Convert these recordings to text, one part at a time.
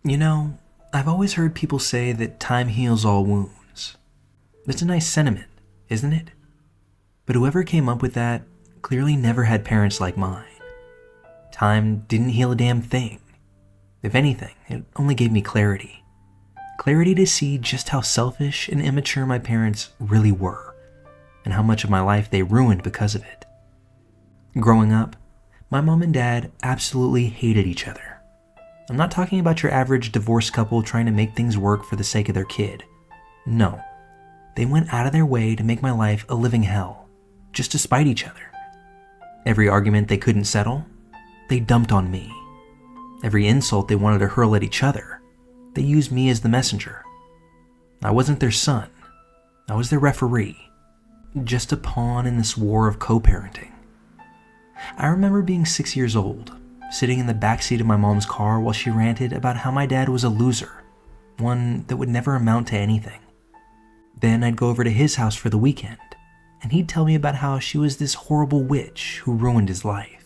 You know, I've always heard people say that time heals all wounds. That's a nice sentiment, isn't it? But whoever came up with that clearly never had parents like mine. Time didn't heal a damn thing. If anything, it only gave me clarity. Clarity to see just how selfish and immature my parents really were, and how much of my life they ruined because of it. Growing up, my mom and dad absolutely hated each other. I'm not talking about your average divorced couple trying to make things work for the sake of their kid. No, they went out of their way to make my life a living hell, just to spite each other. Every argument they couldn't settle, they dumped on me. Every insult they wanted to hurl at each other, they used me as the messenger. I wasn't their son. I was their referee, just a pawn in this war of co-parenting. I remember being 6 years old, sitting in the backseat of my mom's car while she ranted about how my dad was a loser, one that would never amount to anything. Then I'd go over to his house for the weekend, and he'd tell me about how she was this horrible witch who ruined his life.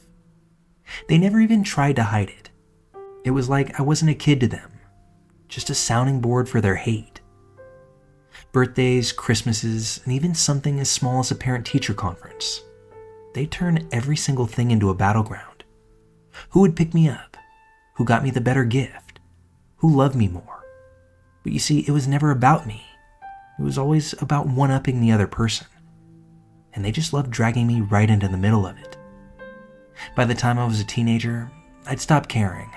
They never even tried to hide it. It was like I wasn't a kid to them, just a sounding board for their hate. Birthdays, Christmases, and even something as small as a parent-teacher conference. They turned every single thing into a battleground. Who would pick me up? Who got me the better gift? Who loved me more? But you see, it was never about me. It was always about one-upping the other person. And they just loved dragging me right into the middle of it. By the time I was a teenager, I'd stopped caring.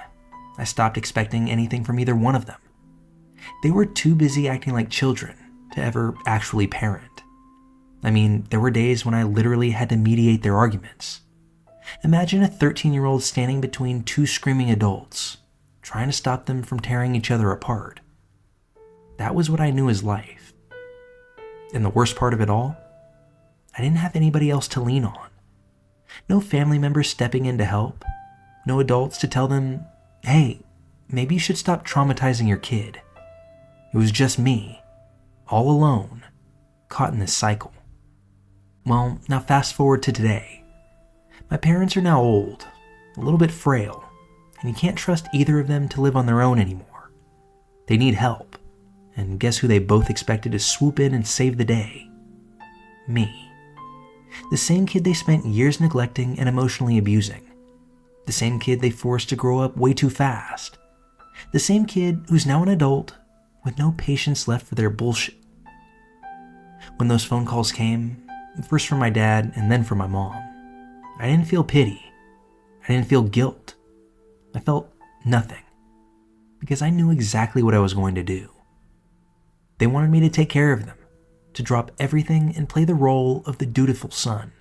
I stopped expecting anything from either one of them. They were too busy acting like children to ever actually parent. I mean, there were days when I literally had to mediate their arguments. Imagine a 13-year-old standing between two screaming adults, trying to stop them from tearing each other apart. That was what I knew as life. And the worst part of it all? I didn't have anybody else to lean on. No family members stepping in to help. No adults to tell them, hey, maybe you should stop traumatizing your kid. It was just me, all alone, caught in this cycle. Well, now fast forward to today. My parents are now old, a little bit frail, and you can't trust either of them to live on their own anymore. They need help, and guess who they both expected to swoop in and save the day? Me. The same kid they spent years neglecting and emotionally abusing. The same kid they forced to grow up way too fast. The same kid who's now an adult with no patience left for their bullshit. When those phone calls came, first from my dad and then from my mom, I didn't feel pity. I didn't feel guilt. I felt nothing, because I knew exactly what I was going to do. They wanted me to take care of them, to drop everything and play the role of the dutiful son.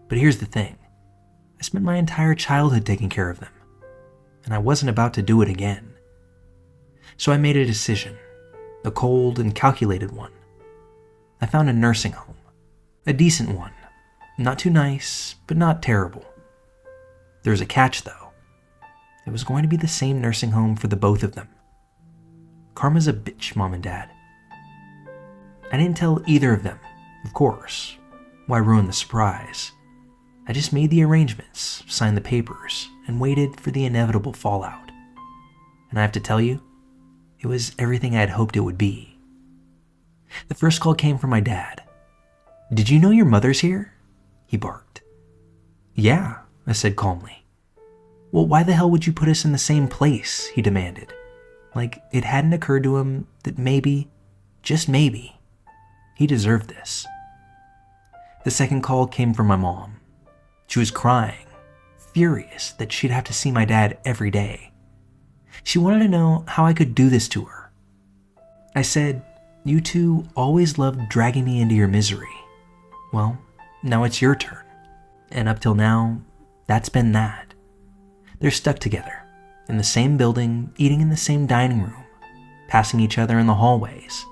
But here's the thing. I spent my entire childhood taking care of them, and I wasn't about to do it again. So I made a decision, a cold and calculated one. I found a nursing home, a decent one, not too nice, but not terrible. There was a catch though. It was going to be the same nursing home for the both of them. Karma's a bitch, Mom and Dad. I didn't tell either of them, of course. Why ruin the surprise? I just made the arrangements, signed the papers, and waited for the inevitable fallout. And I have to tell you, it was everything I had hoped it would be. The first call came from my dad. "Did you know your mother's here?" he barked. "Yeah," I said calmly. "Well, why the hell would you put us in the same place?" he demanded. Like it hadn't occurred to him that maybe, just maybe, he deserved this. The second call came from my mom. She was crying, furious that she'd have to see my dad every day. She wanted to know how I could do this to her. I said, "You two always loved dragging me into your misery. Well, now it's your turn." And up till now, that's been that. They're stuck together, in the same building, eating in the same dining room, passing each other in the hallways.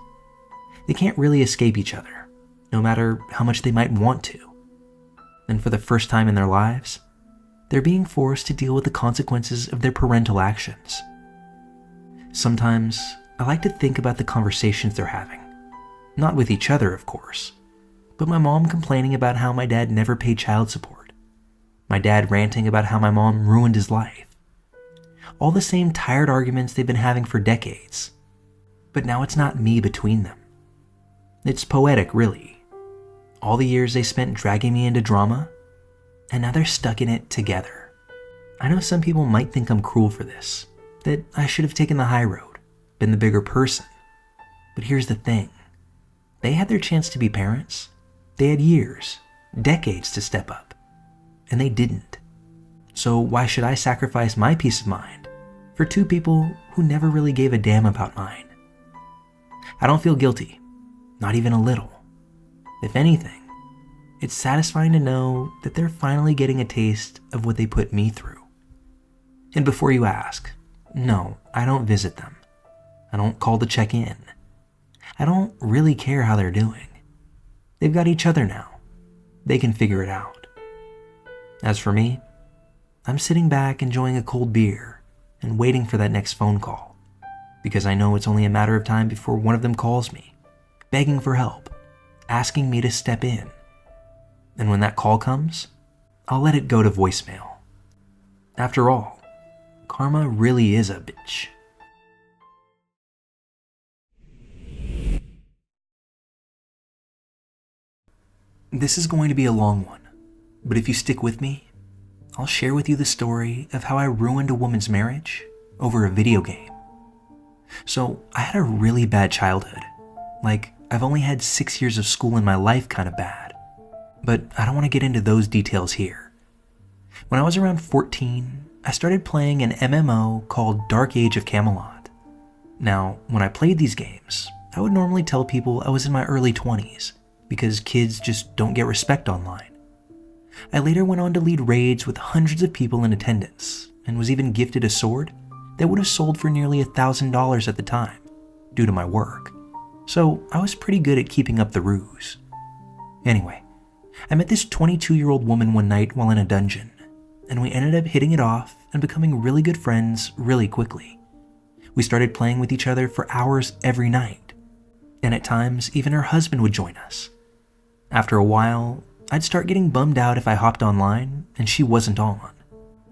They can't really escape each other, no matter how much they might want to. And for the first time in their lives, they're being forced to deal with the consequences of their parental actions. Sometimes, I like to think about the conversations they're having. Not with each other, of course, but my mom complaining about how my dad never paid child support. My dad ranting about how my mom ruined his life. All the same tired arguments they've been having for decades. But now it's not me between them. It's poetic, really. All the years they spent dragging me into drama, and now they're stuck in it together. I know some people might think I'm cruel for this, that I should have taken the high road, been the bigger person. But here's the thing. They had their chance to be parents. They had years, decades to step up, and they didn't. So why should I sacrifice my peace of mind for two people who never really gave a damn about mine? I don't feel guilty, not even a little. If anything, it's satisfying to know that they're finally getting a taste of what they put me through. And before you ask, no, I don't visit them. I don't call to check in. I don't really care how they're doing. They've got each other now. They can figure it out. As for me, I'm sitting back enjoying a cold beer and waiting for that next phone call, because I know it's only a matter of time before one of them calls me, begging for help, asking me to step in. And when that call comes, I'll let it go to voicemail. After all, karma really is a bitch. This is going to be a long one, but if you stick with me, I'll share with you the story of how I ruined a woman's marriage over a video game. So, I had a really bad childhood. Like, I've only had 6 years of school in my life kind of bad. But I don't want to get into those details here. When I was around 14, I started playing an MMO called Dark Age of Camelot. Now, when I played these games, I would normally tell people I was in my early 20s, because kids just don't get respect online. I later went on to lead raids with hundreds of people in attendance, and was even gifted a sword that would have sold for nearly $1,000 at the time, due to my work. So I was pretty good at keeping up the ruse. Anyway, I met this 22-year-old woman one night while in a dungeon, and we ended up hitting it off and becoming really good friends really quickly. We started playing with each other for hours every night, and at times even her husband would join us. After a while, I'd start getting bummed out if I hopped online and she wasn't on.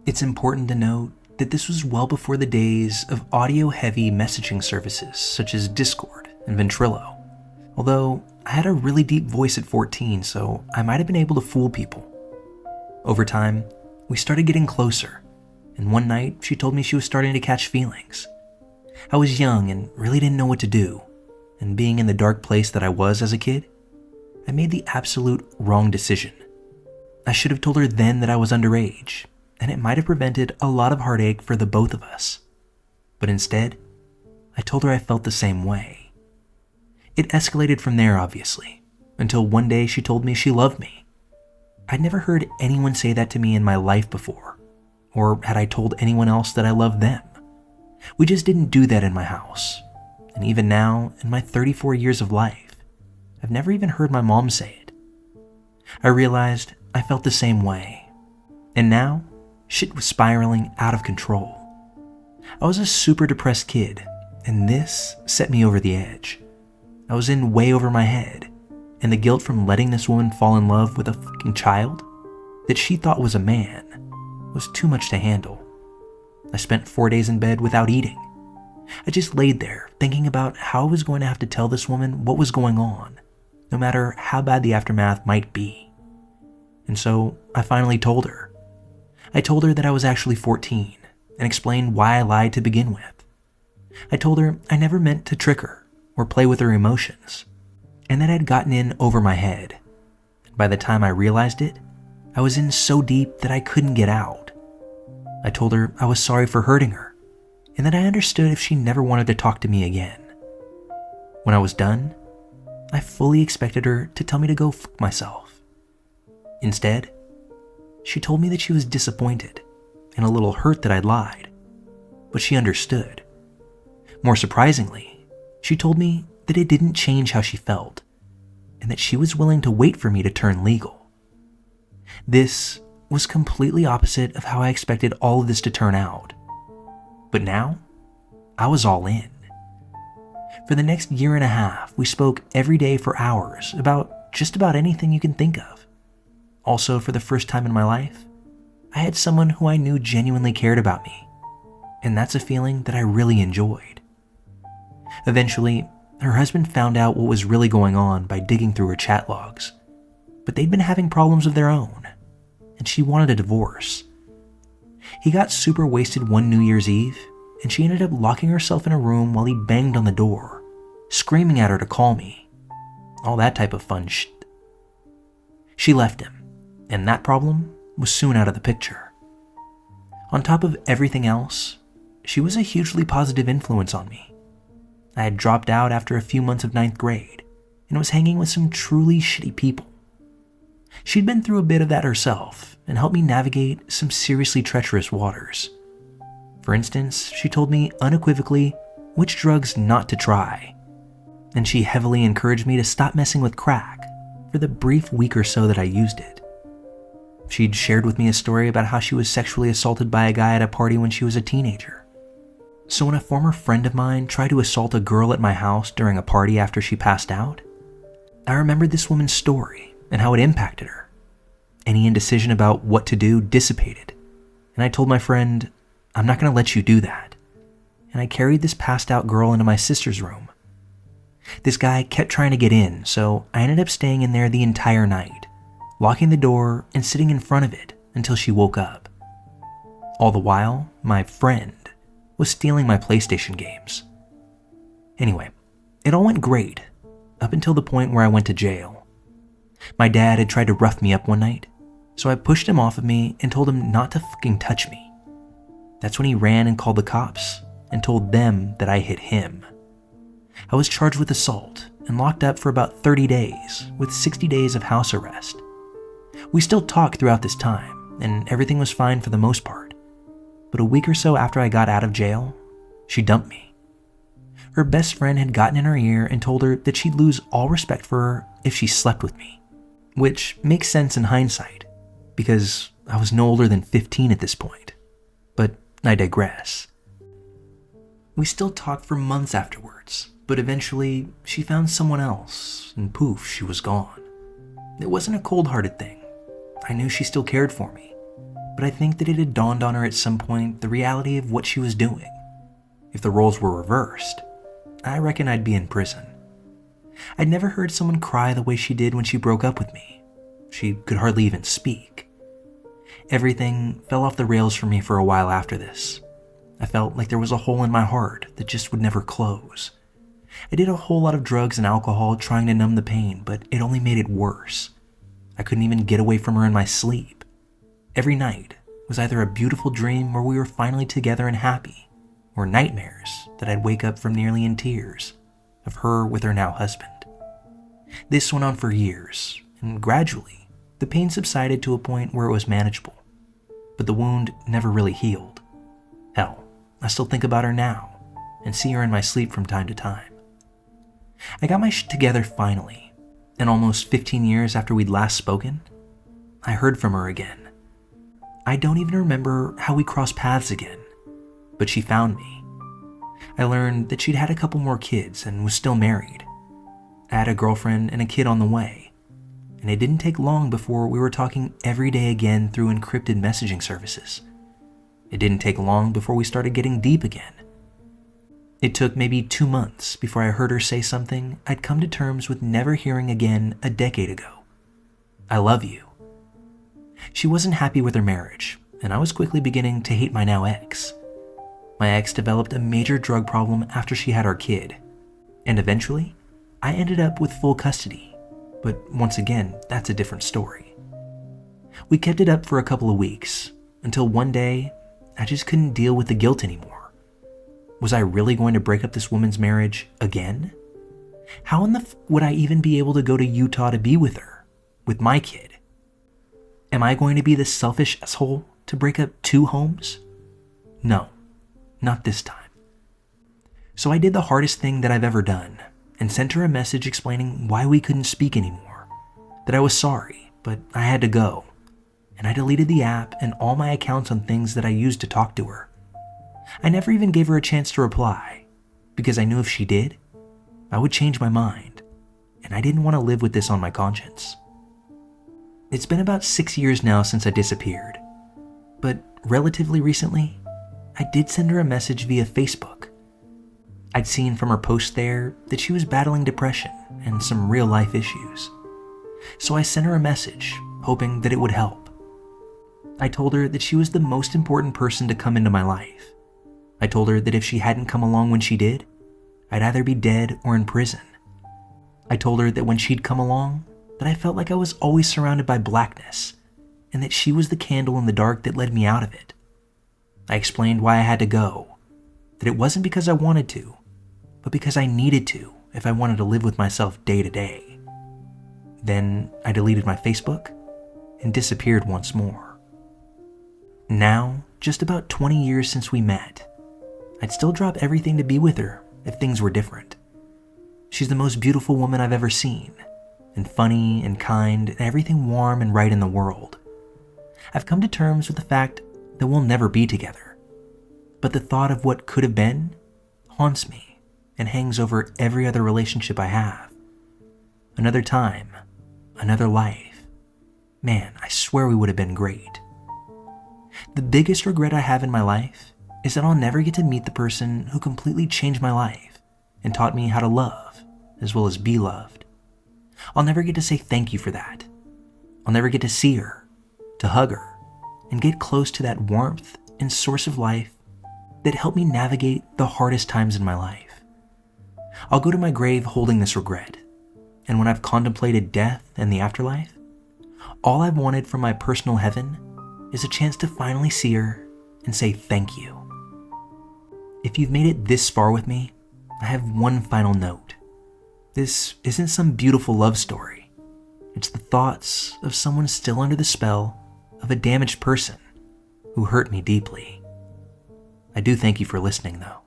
It's important to note that this was well before the days of audio-heavy messaging services such as Discord and Ventrilo, although I had a really deep voice at 14, so I might have been able to fool people. Over time, we started getting closer, and one night she told me she was starting to catch feelings. I was young and really didn't know what to do, and being in the dark place that I was as a kid, I made the absolute wrong decision. I should have told her then that I was underage, and it might have prevented a lot of heartache for the both of us. But instead, I told her I felt the same way. It escalated from there, obviously, until one day she told me she loved me. I'd never heard anyone say that to me in my life before, or had I told anyone else that I loved them. We just didn't do that in my house, and even now, in my 34 years of life, I've never even heard my mom say it. I realized I felt the same way, and now, shit was spiraling out of control. I was a super depressed kid, and this set me over the edge. I was in way over my head, and the guilt from letting this woman fall in love with a fucking child that she thought was a man was too much to handle. I spent 4 days in bed without eating. I just laid there thinking about how I was going to have to tell this woman what was going on, no matter how bad the aftermath might be. And so I finally told her. I told her that I was actually 14 and explained why I lied to begin with. I told her I never meant to trick her or play with her emotions, and that I'd gotten in over my head. By the time I realized it, I was in so deep that I couldn't get out. I told her I was sorry for hurting her, and that I understood if she never wanted to talk to me again. When I was done, I fully expected her to tell me to go fuck myself. Instead, she told me that she was disappointed and a little hurt that I'd lied, but she understood. More surprisingly, she told me that it didn't change how she felt, and that she was willing to wait for me to turn legal. This was completely opposite of how I expected all of this to turn out. But now, I was all in. For the next year and a half, we spoke every day for hours about just about anything you can think of. Also, for the first time in my life, I had someone who I knew genuinely cared about me. and that's a feeling that I really enjoyed. Eventually, her husband found out what was really going on by digging through her chat logs, but they'd been having problems of their own, and she wanted a divorce. He got super wasted one New Year's Eve, and she ended up locking herself in a room while he banged on the door, screaming at her to call me. All that type of fun shit. She left him, and that problem was soon out of the picture. On top of everything else, she was a hugely positive influence on me. I had dropped out after a few months of ninth grade, and was hanging with some truly shitty people. She'd been through a bit of that herself, and helped me navigate some seriously treacherous waters. For instance, she told me unequivocally which drugs not to try, and she heavily encouraged me to stop messing with crack for the brief week or so that I used it. She'd shared with me a story about how she was sexually assaulted by a guy at a party when she was a teenager. So when a former friend of mine tried to assault a girl at my house during a party after she passed out, I remembered this woman's story and how it impacted her. Any indecision about what to do dissipated, and I told my friend, "I'm not going to let you do that." And I carried this passed out girl into my sister's room. This guy kept trying to get in, so I ended up staying in there the entire night, locking the door and sitting in front of it until she woke up. All the while, my friend was stealing my PlayStation games. Anyway, it all went great, up until the point where I went to jail. My dad had tried to rough me up one night, so I pushed him off of me and told him not to fucking touch me. That's when he ran and called the cops and told them that I hit him. I was charged with assault and locked up for about 30 days with 60 days of house arrest. We still talked throughout this time, and everything was fine for the most part. But a week or so after I got out of jail, she dumped me. Her best friend had gotten in her ear and told her that she'd lose all respect for her if she slept with me, which makes sense in hindsight, because I was no older than 15 at this point. But I digress. We still talked for months afterwards, but eventually she found someone else, and poof, she was gone. It wasn't a cold-hearted thing. I knew she still cared for me, but I think that it had dawned on her at some point the reality of what she was doing. If the roles were reversed, I reckon I'd be in prison. I'd never heard someone cry the way she did when she broke up with me. She could hardly even speak. Everything fell off the rails for me for a while after this. I felt like there was a hole in my heart that just would never close. I did a whole lot of drugs and alcohol trying to numb the pain, but it only made it worse. I couldn't even get away from her in my sleep. Every night was either a beautiful dream where we were finally together and happy, or nightmares that I'd wake up from nearly in tears of her with her now husband. This went on for years, and gradually, the pain subsided to a point where it was manageable, but the wound never really healed. Hell, I still think about her now, and see her in my sleep from time to time. I got my shit together finally, and almost 15 years after we'd last spoken, I heard from her again. I don't even remember how we crossed paths again, but she found me. I learned that she'd had a couple more kids and was still married. I had a girlfriend and a kid on the way, and it didn't take long before we were talking every day again through encrypted messaging services. It didn't take long before we started getting deep again. It took maybe 2 months before I heard her say something I'd come to terms with never hearing again a decade ago. "I love you." She wasn't happy with her marriage, and I was quickly beginning to hate my now ex. My ex developed a major drug problem after she had our kid, and eventually, I ended up with full custody, but once again, that's a different story. We kept it up for a couple of weeks, until one day, I just couldn't deal with the guilt anymore. Was I really going to break up this woman's marriage again? How in the would I even be able to go to Utah to be with her, with my kid? Am I going to be the selfish asshole to break up 2 homes? No, not this time. So I did the hardest thing that I've ever done, and sent her a message explaining why we couldn't speak anymore, that I was sorry, but I had to go, and I deleted the app and all my accounts on things that I used to talk to her. I never even gave her a chance to reply, because I knew if she did, I would change my mind, and I didn't want to live with this on my conscience. It's been about 6 years now since I disappeared, but relatively recently, I did send her a message via Facebook. I'd seen from her post there that she was battling depression and some real life issues. So I sent her a message, hoping that it would help. I told her that she was the most important person to come into my life. I told her that if she hadn't come along when she did, I'd either be dead or in prison. I told her that when she'd come along, that I felt like I was always surrounded by blackness, and that she was the candle in the dark that led me out of it. I explained why I had to go, that it wasn't because I wanted to, but because I needed to if I wanted to live with myself day to day. Then I deleted my Facebook and disappeared once more. Now, just about 20 years since we met, I'd still drop everything to be with her if things were different. She's the most beautiful woman I've ever seen, and funny and kind and everything warm and right in the world. I've come to terms with the fact that we'll never be together, but the thought of what could have been haunts me and hangs over every other relationship I have. Another time, another life. Man, I swear we would have been great. The biggest regret I have in my life is that I'll never get to meet the person who completely changed my life and taught me how to love as well as be loved. I'll never get to say thank you for that. I'll never get to see her, to hug her, and get close to that warmth and source of life that helped me navigate the hardest times in my life. I'll go to my grave holding this regret, and when I've contemplated death and the afterlife, all I've wanted from my personal heaven is a chance to finally see her and say thank you. If you've made it this far with me, I have one final note. This isn't some beautiful love story. It's the thoughts of someone still under the spell of a damaged person who hurt me deeply. I do thank you for listening, though.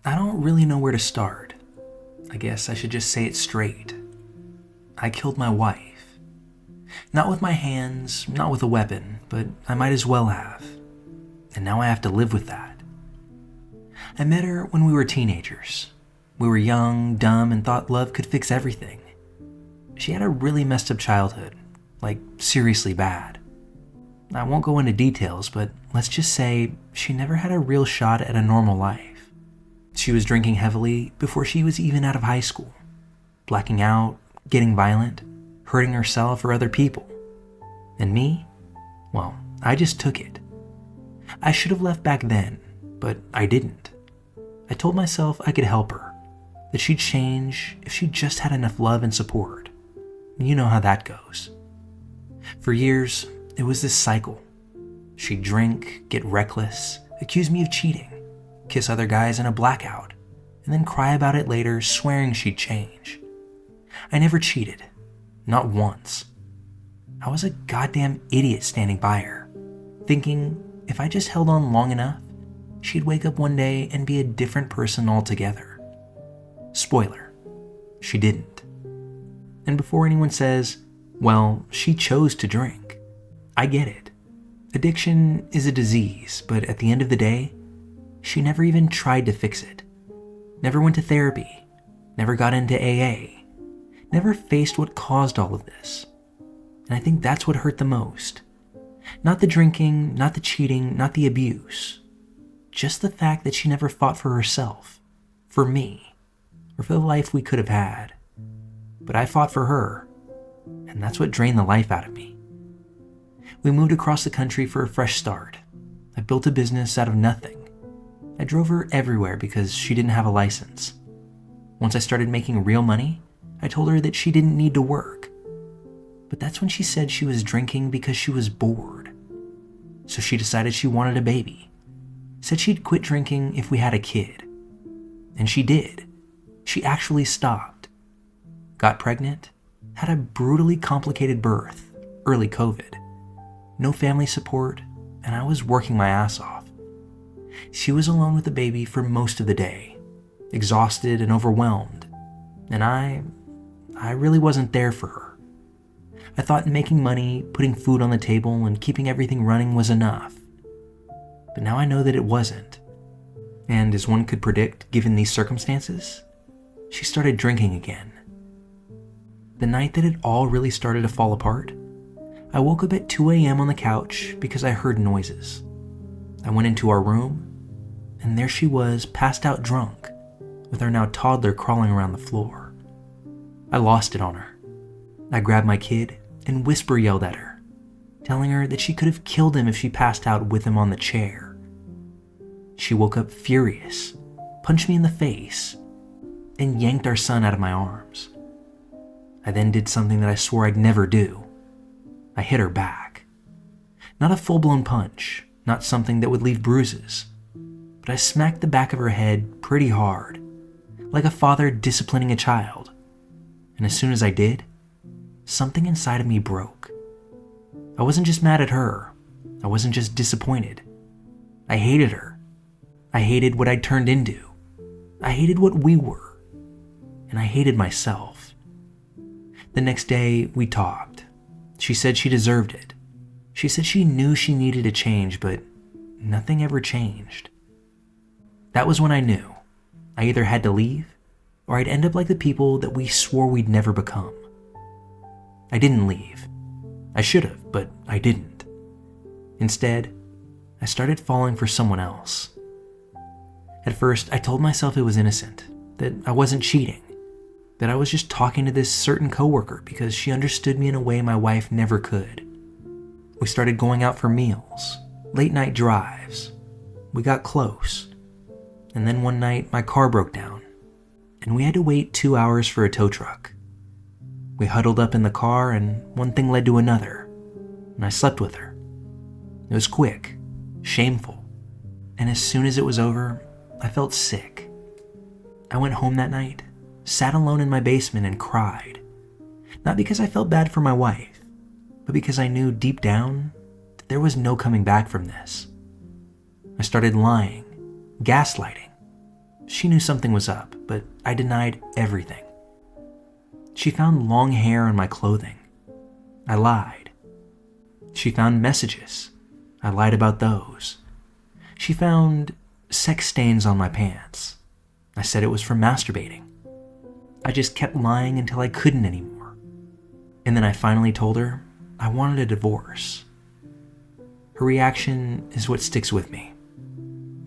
I don't really know where to start. I guess I should just say it straight. I killed my wife. Not with my hands, not with a weapon, but I might as well have. And now I have to live with that. I met her when we were teenagers. We were young, dumb, and thought love could fix everything. She had a really messed up childhood, like seriously bad. I won't go into details, but let's just say she never had a real shot at a normal life. She was drinking heavily before she was even out of high school, blacking out, getting violent, hurting herself or other people. And me? Well, I just took it. I should have left back then, but I didn't. I told myself I could help her, that she'd change if she just had enough love and support. You know how that goes. For years, it was this cycle. She'd drink, get reckless, accuse me of cheating, kiss other guys in a blackout, and then cry about it later, swearing she'd change. I never cheated. Not once. I was a goddamn idiot standing by her, thinking if I just held on long enough, she'd wake up one day and be a different person altogether. Spoiler, she didn't. And before anyone says, well, she chose to drink, I get it. Addiction is a disease, but at the end of the day, she never even tried to fix it. Never went to therapy. Never got into AA. Never faced what caused all of this. And I think that's what hurt the most. Not the drinking, not the cheating, not the abuse. Just the fact that she never fought for herself, for me, or for the life we could have had. But I fought for her, and that's what drained the life out of me. We moved across the country for a fresh start. I built a business out of nothing. I drove her everywhere because she didn't have a license. Once I started making real money, I told her that she didn't need to work. But that's when she said she was drinking because she was bored. So she decided she wanted a baby. Said she'd quit drinking if we had a kid. And she did. She actually stopped. Got pregnant, had a brutally complicated birth, early COVID. No family support, and I was working my ass off. She was alone with the baby for most of the day, exhausted and overwhelmed, and I really wasn't there for her. I thought making money, putting food on the table, and keeping everything running was enough. But now I know that it wasn't. And as one could predict, given these circumstances, she started drinking again. The night that it all really started to fall apart, I woke up at 2 a.m. on the couch because I heard noises. I went into our room, and there she was, passed out drunk, with our now toddler crawling around the floor. I lost it on her. I grabbed my kid and whisper yelled at her, telling her that she could have killed him if she passed out with him on the chair. She woke up furious, punched me in the face, and yanked our son out of my arms. I then did something that I swore I'd never do. I hit her back. Not a full-blown punch, not something that would leave bruises, but I smacked the back of her head pretty hard, like a father disciplining a child. And as soon as I did, something inside of me broke. I wasn't just mad at her. I wasn't just disappointed. I hated her. I hated what I'd turned into. I hated what we were. And I hated myself. The next day, we talked. She said she deserved it. She said she knew she needed a change, but nothing ever changed. That was when I knew I either had to leave or I'd end up like the people that we swore we'd never become. I didn't leave. I should have, but I didn't. Instead, I started falling for someone else. At first, I told myself it was innocent, that I wasn't cheating, that I was just talking to this certain coworker because she understood me in a way my wife never could. We started going out for meals, late night drives. We got close. And then one night, my car broke down, and we had to wait 2 hours for a tow truck. We huddled up in the car, and one thing led to another, and I slept with her. It was quick, shameful, and as soon as it was over, I felt sick. I went home that night, sat alone in my basement and cried. Not because I felt bad for my wife, but because I knew deep down that there was no coming back from this. I started lying, gaslighting. She knew something was up, but I denied everything. She found long hair on my clothing. I lied. She found messages. I lied about those. She found sex stains on my pants. I said it was from masturbating. I just kept lying until I couldn't anymore. And then I finally told her I wanted a divorce. Her reaction is what sticks with me.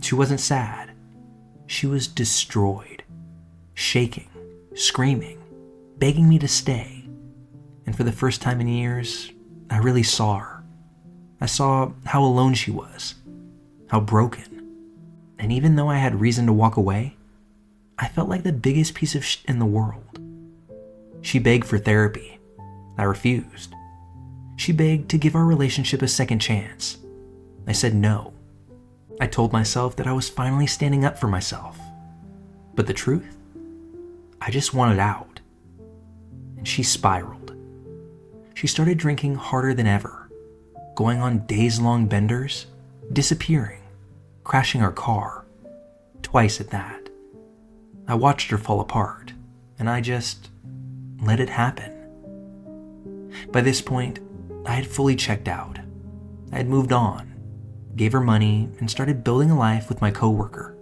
She wasn't sad. She was destroyed, shaking, screaming, begging me to stay. And for the first time in years, I really saw her. I saw how alone she was, how broken. And even though I had reason to walk away, I felt like the biggest piece of shit in the world. She begged for therapy. I refused. She begged to give our relationship a second chance. I said no. I told myself that I was finally standing up for myself. But the truth? I just wanted out. And she spiraled. She started drinking harder than ever, going on days-long benders, disappearing, crashing our car, twice at that. I watched her fall apart, and I just let it happen. By this point, I had fully checked out. I had moved on, gave her money, and started building a life with my coworker.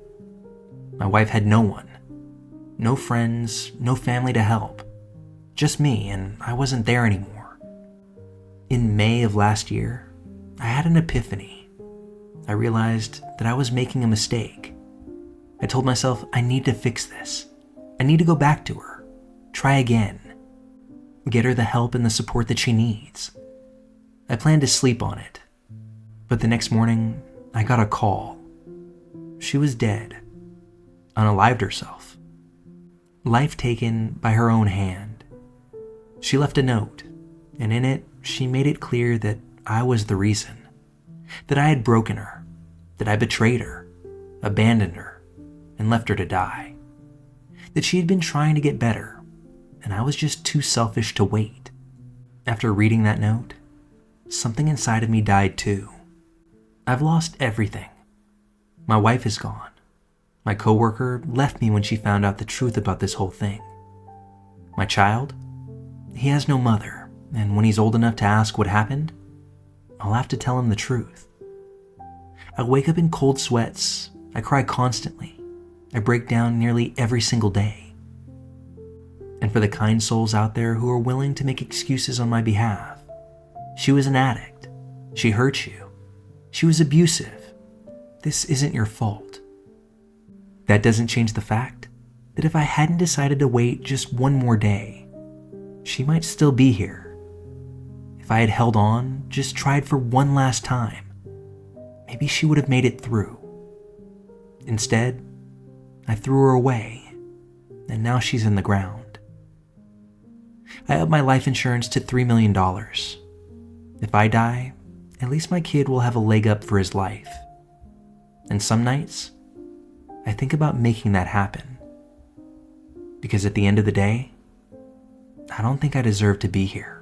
My wife had no one, no friends, no family to help, just me, and I wasn't there anymore. In May of last year, I had an epiphany. I realized that I was making a mistake. I told myself I need to fix this. I need to go back to her, try again, get her the help and the support that she needs. I planned to sleep on it, but the next morning I got a call. She was dead, unalived herself, life taken by her own hand. She left a note, and in it she made it clear that I was the reason, that I had broken her, that I betrayed her, abandoned her, and left her to die, that she had been trying to get better, and I was just too selfish to wait. After reading that note, something inside of me died too. I've lost everything. My wife is gone. My coworker left me when she found out the truth about this whole thing. My child? He has no mother, and when he's old enough to ask what happened, I'll have to tell him the truth. I wake up in cold sweats. I cry constantly. I break down nearly every single day. and for the kind souls out there who are willing to make excuses on my behalf. She was an addict. She hurt you. She was abusive. This isn't your fault. That doesn't change the fact that if I hadn't decided to wait just one more day, she might still be here. If I had held on, just tried for one last time, maybe she would have made it through. Instead, I threw her away, and now she's in the ground. I have my life insurance to $3 million. If I die, at least my kid will have a leg up for his life. And some nights, I think about making that happen. Because at the end of the day, I don't think I deserve to be here.